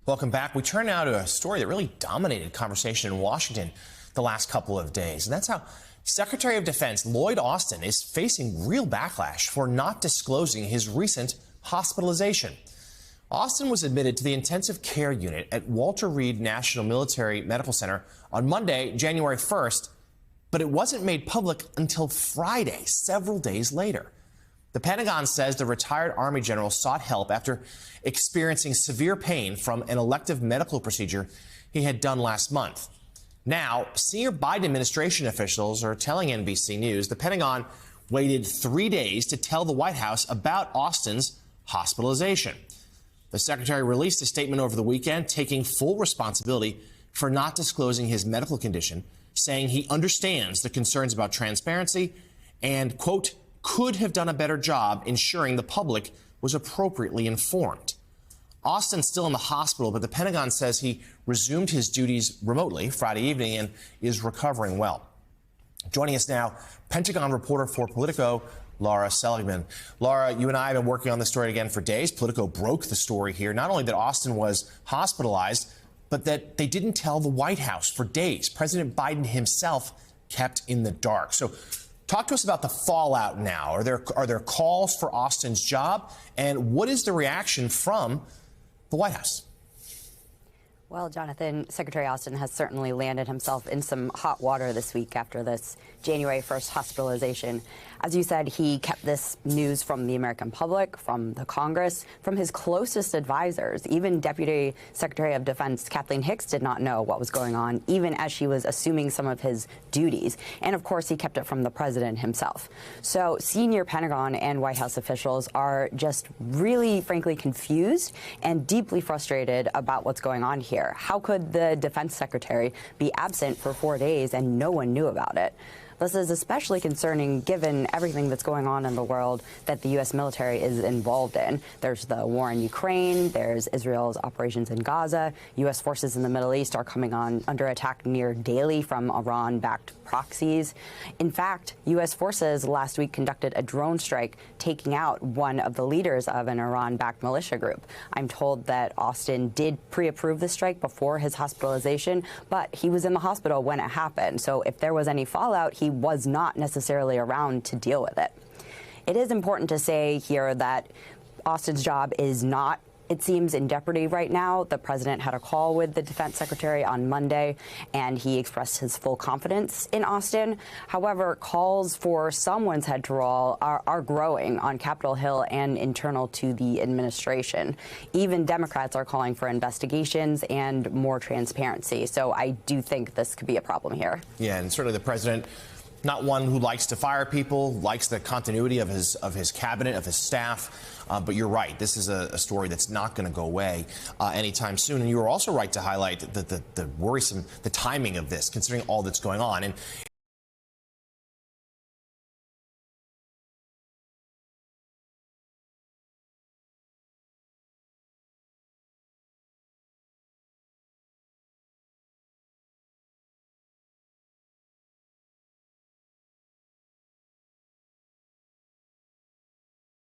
Welcome back. We turn now to a story that really dominated conversation in Washington the last couple of days. And that's how Secretary of Defense Lloyd Austin is facing real backlash for not disclosing his recent hospitalization. Austin was admitted to the intensive care unit at Walter Reed National Military Medical Center on Monday, January 1st, but it wasn't made public until Friday, several days later. The Pentagon says the retired Army general sought help after experiencing severe pain from an elective medical procedure he had done last month. Now, senior Biden administration officials are telling NBC News the Pentagon waited 3 days to tell the White House about Austin's hospitalization. The secretary released a statement over the weekend taking full responsibility for not disclosing his medical condition, saying he understands the concerns about transparency and, quote, could have done a better job ensuring the public was appropriately informed. Austin's still in the hospital, but the Pentagon says he resumed his duties remotely Friday evening and is recovering well. Joining us now, Pentagon reporter for Politico, Laura Seligman. Laura, you and I have been working on this story again for days. Politico broke the story here, not only that Austin was hospitalized, but that they didn't tell the White House for days. President Biden himself kept in the dark. So talk to us about the fallout now. Are there calls for Austin's job? And what is the reaction from the White House? Well, Jonathan, Secretary Austin has certainly landed himself in some hot water this week after this January 1st hospitalization. As you said, he kept this news from the American public, from the Congress, from his closest advisors. Even Deputy Secretary of Defense Kathleen Hicks did not know what was going on, even as she was assuming some of his duties. And of course, he kept it from the president himself. So senior Pentagon and White House officials are just really, frankly, confused and deeply frustrated about what's going on here. How could the defense secretary be absent for 4 days and no one knew about it? This is especially concerning given everything that's going on in the world that the U.S. military is involved in. There's the war in Ukraine. There's Israel's operations in Gaza. U.S. forces in the Middle East are coming under attack near daily from Iran-backed proxies. In fact, U.S. forces last week conducted a drone strike, taking out one of the leaders of an Iran-backed militia group. I'm told that Austin did pre-approve the strike before his hospitalization, but he was in the hospital when it happened. So if there was any fallout, he was not necessarily around to deal with it. It is important to say here that Austin's job is not, it seems, in jeopardy right now. The president had a call with the defense secretary on Monday, and he expressed his full confidence in Austin. However, calls for someone's head to roll are growing on Capitol Hill and internal to the administration. Even Democrats are calling for investigations and more transparency. So I do think this could be a problem here. Yeah, and certainly the president, not one who likes to fire people, likes the continuity of his cabinet, of his staff. But you're right. This is a story that's not going to go away anytime soon. And you were also right to highlight the worrisome, the timing of this, considering all that's going on. And